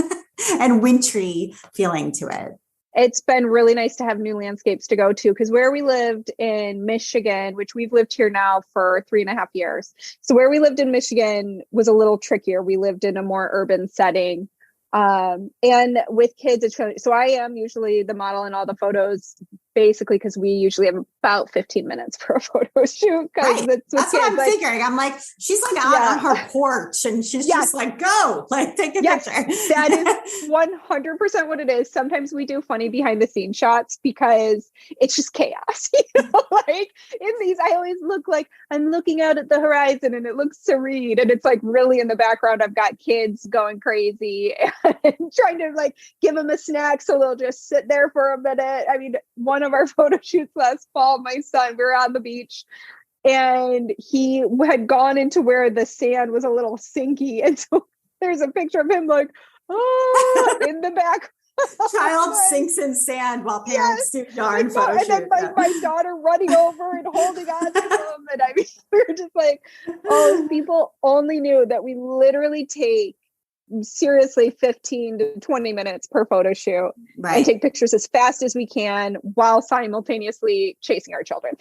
and wintry feeling to it. It's been really nice to have new landscapes to go to, because where we lived in Michigan, which we've lived here now for 3.5 years. So where we lived in Michigan was a little trickier. We lived in a more urban setting. And with kids, so I am usually the model in all the photos, basically, because we usually have about 15 minutes for a photo shoot. Right. That's what I'm figuring. I'm like, she's like out on her porch and she's just like, go, like take a picture. That is 100% what it is. Sometimes we do funny behind the scenes shots because it's just chaos. You know, like in these, I always look like I'm looking out at the horizon and it looks serene. And it's like really in the background, I've got kids going crazy and trying to like give them a snack. So they'll just sit there for a minute. I mean, one of our photo shoots last fall, my son, we were on the beach and he had gone into where the sand was a little sinky. And so there's a picture of him like, oh, in the back. Child sinks in sand while parents do darn photo shoot. And then my daughter running over and holding on to him. And I mean, we were just like, oh, if people only knew that we literally take seriously 15 to 20 minutes per photo shoot and take pictures as fast as we can while simultaneously chasing our children.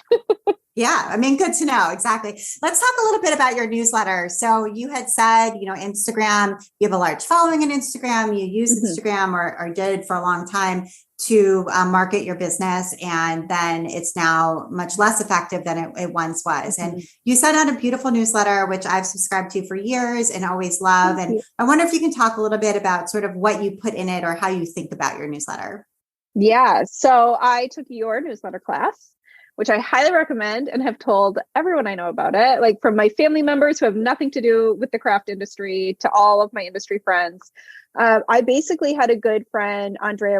Yeah. I mean, good to know. Exactly. Let's talk a little bit about your newsletter. So you had said, you know, Instagram, you have a large following on Instagram. You use Instagram or did for a long time to market your business. And then it's now much less effective than it once was. And you sent out a beautiful newsletter, which I've subscribed to for years and always love. And I wonder if you can talk a little bit about sort of what you put in it or how you think about your newsletter. Yeah. So I took your newsletter class, which I highly recommend and have told everyone I know about it, like from my family members who have nothing to do with the craft industry to all of my industry friends. I basically had a good friend, Andrea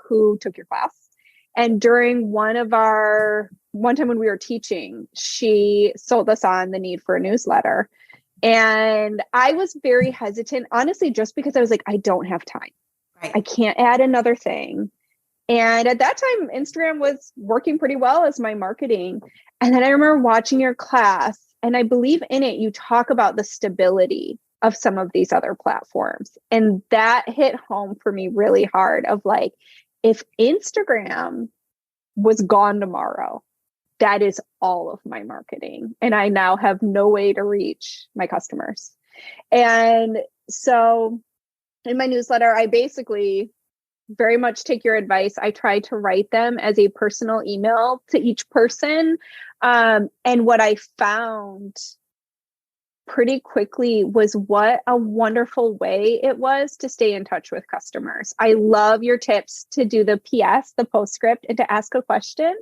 who took your class. And during one time when we were teaching, she sold us on the need for a newsletter. And I was very hesitant, honestly, just because I was like, I don't have time. Right. I can't add another thing. And at that time, Instagram was working pretty well as my marketing. And then I remember watching your class, and I believe in it, you talk about the stability of some of these other platforms. And that hit home for me really hard of like, if Instagram was gone tomorrow, that is all of my marketing. And I now have no way to reach my customers. And so in my newsletter, I basically very much take your advice. I try to write them as a personal email to each person. And what I found pretty quickly was what a wonderful way it was to stay in touch with customers. I love your tips to do the PS, the postscript, and to ask a question.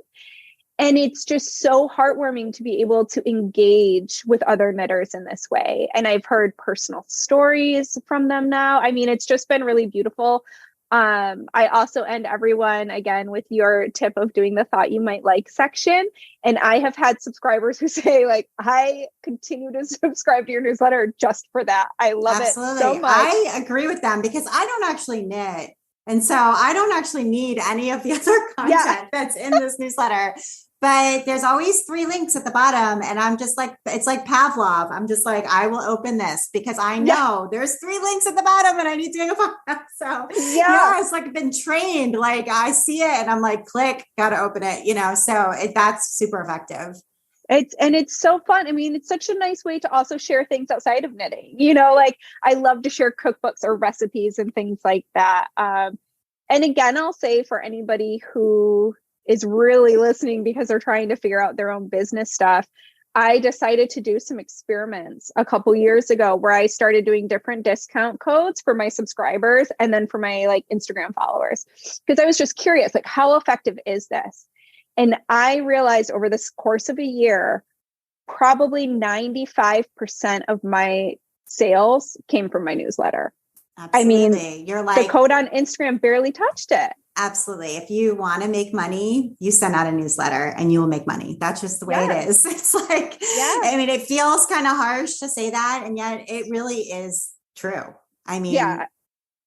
And it's just so heartwarming to be able to engage with other knitters in this way. And I've heard personal stories from them now. I mean, it's just been really beautiful. I also end everyone again with your tip of doing the thought you might like section. And I have had subscribers who say like, I continue to subscribe to your newsletter just for that. I love Absolutely. it so much. I agree with them because I don't actually knit. And so I don't actually need any of the other content that's in this newsletter. But there's always 3 links at the bottom. And I'm just like, it's like Pavlov. I'm just like, I will open this because I know there's 3 links at the bottom and I need to make a podcast. So it's like been trained. Like I see it and I'm like, click, got to open it, so that's super effective. It's so fun. I mean, it's such a nice way to also share things outside of knitting, like I love to share cookbooks or recipes and things like that. And again, I'll say for anybody who is really listening because they're trying to figure out their own business stuff, I decided to do some experiments a couple years ago where I started doing different discount codes for my subscribers and then for my like Instagram followers, because I was just curious, like how effective is this? And I realized over this course of a year, probably 95% of my sales came from my newsletter. Absolutely. I mean, you're like the code on Instagram barely touched it. Absolutely. If you want to make money, you send out a newsletter and you will make money. That's just the way it is. It's like, I mean, it feels kind of harsh to say that. And yet it really is true. I mean,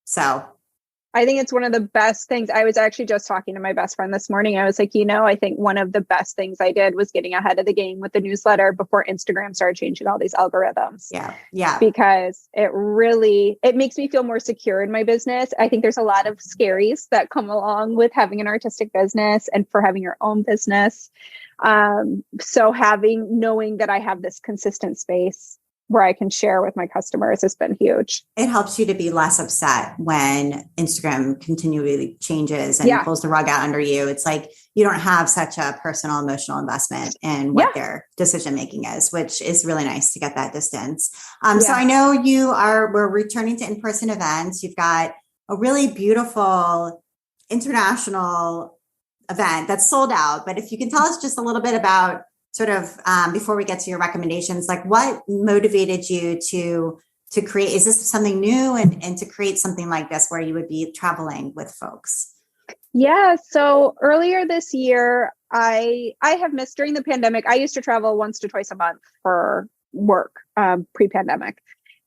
so I think it's one of the best things. I was actually just talking to my best friend this morning. I was like, I think one of the best things I did was getting ahead of the game with the newsletter before Instagram started changing all these algorithms. Yeah. Because it makes me feel more secure in my business. I think there's a lot of scaries that come along with having an artistic business and for having your own business. So knowing that I have this consistent space where I can share with my customers has been huge. It helps you to be less upset when Instagram continually changes and pulls the rug out under you. It's like you don't have such a personal, emotional investment in what their decision making is, which is really nice to get that distance. So I know we're returning to in-person events. You've got a really beautiful international event that's sold out. But if you can tell us just a little bit about sort of before we get to your recommendations, like what motivated you to create, is this something new and to create something like this where you would be traveling with folks? Yeah. So earlier this year, I have missed during the pandemic. I used to travel once to twice a month for work pre-pandemic.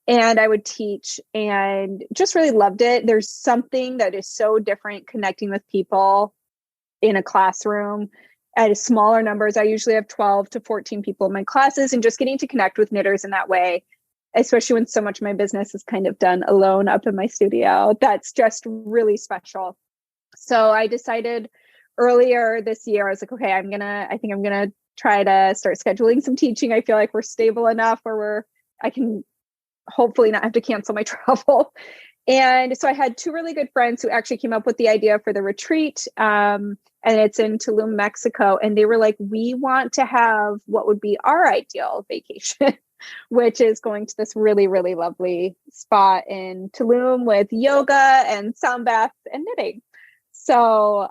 And I would teach and just really loved it. There's something that is so different connecting with people in a classroom at smaller numbers. I usually have 12 to 14 people in my classes, and just getting to connect with knitters in that way, especially when so much of my business is kind of done alone up in my studio. That's just really special. So I decided earlier this year, I was like, okay, I think I'm going to try to start scheduling some teaching. I feel like we're stable enough where I can hopefully not have to cancel my travel. And so I had 2 really good friends who actually came up with the idea for the retreat. And it's in Tulum, Mexico. And they were like, we want to have what would be our ideal vacation, which is going to this really, really lovely spot in Tulum with yoga and sound baths and knitting. So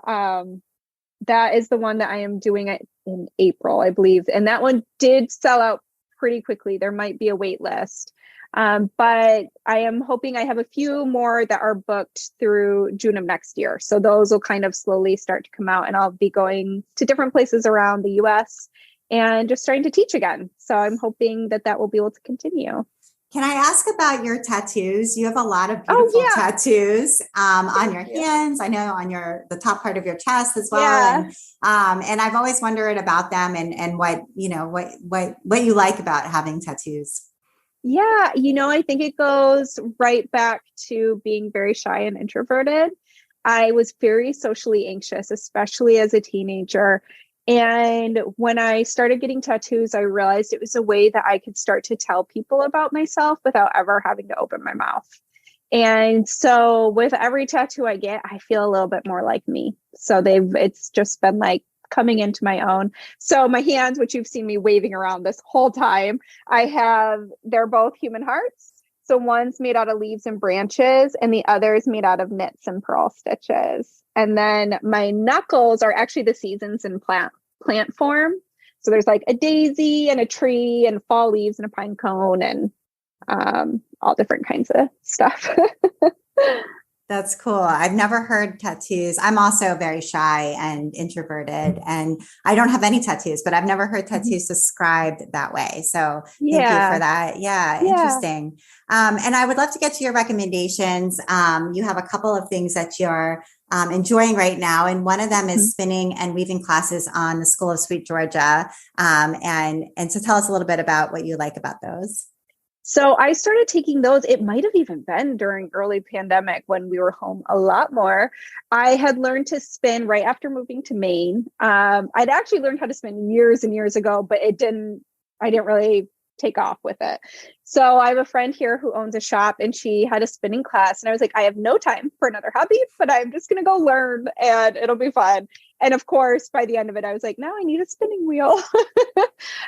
that is the one that I am doing in April, I believe. And that one did sell out pretty quickly. There might be a wait list. But I am hoping I have a few more that are booked through June of next year. So those will kind of slowly start to come out, and I'll be going to different places around the US and just starting to teach again. So I'm hoping that will be able to continue. Can I ask about your tattoos? You have a lot of Oh, beautiful yeah. tattoos on Thank your you. hands. I know on the top part of your chest as well. Yeah. And I've always wondered about them and what you like about having tattoos. Yeah, I think it goes right back to being very shy and introverted. I was very socially anxious, especially as a teenager. And when I started getting tattoos, I realized it was a way that I could start to tell people about myself without ever having to open my mouth. And so with every tattoo I get, I feel a little bit more like me. So it's just been like coming into my own. So my hands, which you've seen me waving around this whole time, they're both human hearts. So one's made out of leaves and branches, and the other is made out of knits and pearl stitches. And then my knuckles are actually the seasons in plant form. So there's like a daisy and a tree and fall leaves and a pine cone and all different kinds of stuff. That's cool. I've never heard tattoos. I'm also very shy and introverted, and I don't have any tattoos, but I've never heard tattoos described that way. So thank you for that. Yeah, interesting. And I would love to get to your recommendations. You have a couple of things that you're enjoying right now, and one of them is spinning and weaving classes on the School of Sweet Georgia. And so tell us a little bit about what you like about those. So I started taking those. It might have even been during early pandemic when we were home a lot more. I had learned to spin right after moving to Maine. I'd actually learned how to spin years and years ago, but I didn't really take off with it. So I have a friend here who owns a shop, and she had a spinning class. And I was like, I have no time for another hobby, but I'm just going to go learn and it'll be fun. And of course, by the end of it, I was like, now I need a spinning wheel.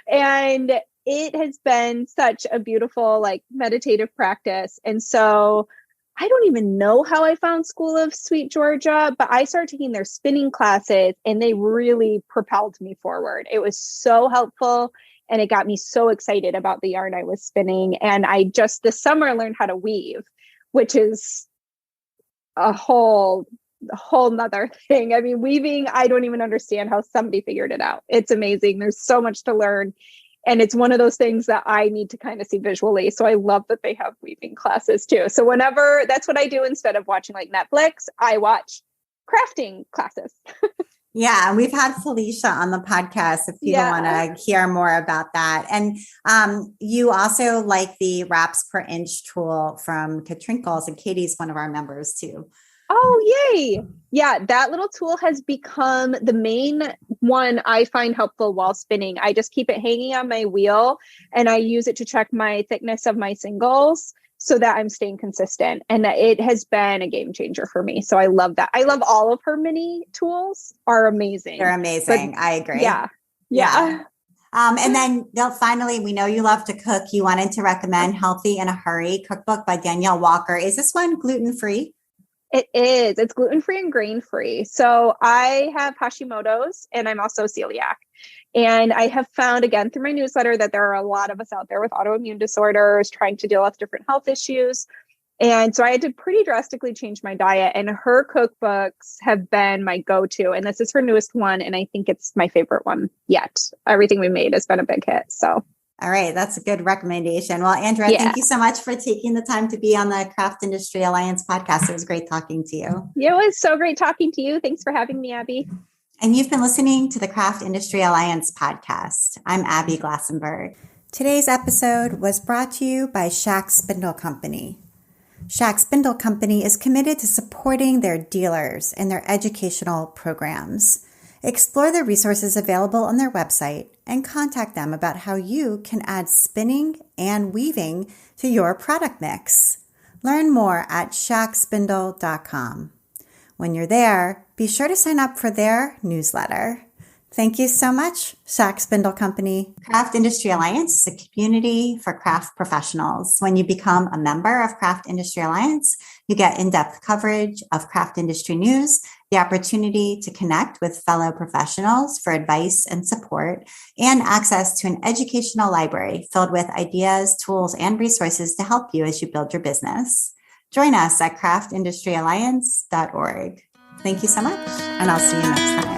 And it has been such a beautiful, like, meditative practice. And so I don't even know how I found School of Sweet Georgia, but I started taking their spinning classes and they really propelled me forward. It was so helpful. And it got me so excited about the yarn I was spinning. And I just this summer learned how to weave, which is a whole nother thing. I mean, weaving, I don't even understand how somebody figured it out. It's amazing. There's so much to learn. And it's one of those things that I need to kind of see visually. So I love that they have weaving classes too. So whenever, that's what I do instead of watching like Netflix, I watch crafting classes. Yeah, we've had Felicia on the podcast if people want to hear more about that. And you also like the wraps per inch tool from Katrinkles, and Katie's one of our members too. Oh, yay. Yeah, that little tool has become the main one I find helpful while spinning. I just keep it hanging on my wheel and I use it to check my thickness of my singles so that I'm staying consistent. And it has been a game changer for me. So I love that. I love all of her mini tools are amazing. They're amazing. But, I agree. Yeah. And then finally, we know you love to cook. You wanted to recommend Healthy in a Hurry cookbook by Danielle Walker. Is this one gluten-free? It is. It's gluten-free and grain-free. So I have Hashimoto's and I'm also celiac. And I have found, again, through my newsletter, that there are a lot of us out there with autoimmune disorders trying to deal with different health issues. And so I had to pretty drastically change my diet. And her cookbooks have been my go-to. And this is her newest one. And I think it's my favorite one yet. Everything we made has been a big hit. So. All right. That's a good recommendation. Well, Andrea, thank you so much for taking the time to be on the Craft Industry Alliance podcast. It was great talking to you. It was so great talking to you. Thanks for having me, Abby. And you've been listening to the Craft Industry Alliance podcast. I'm Abby Glassenberg. Today's episode was brought to you by Shack Spindle Company. Shack Spindle Company is committed to supporting their dealers in their educational programs. Explore the resources available on their website and contact them about how you can add spinning and weaving to your product mix. Learn more at shackspindle.com. When you're there, be sure to sign up for their newsletter. Thank you so much, Shack Spindle Company. Craft Industry Alliance is a community for craft professionals. When you become a member of Craft Industry Alliance, you get in-depth coverage of craft industry news, the opportunity to connect with fellow professionals for advice and support, and access to an educational library filled with ideas, tools, and resources to help you as you build your business. Join us at craftindustryaLliance.org. Thank you so much, and I'll see you next time.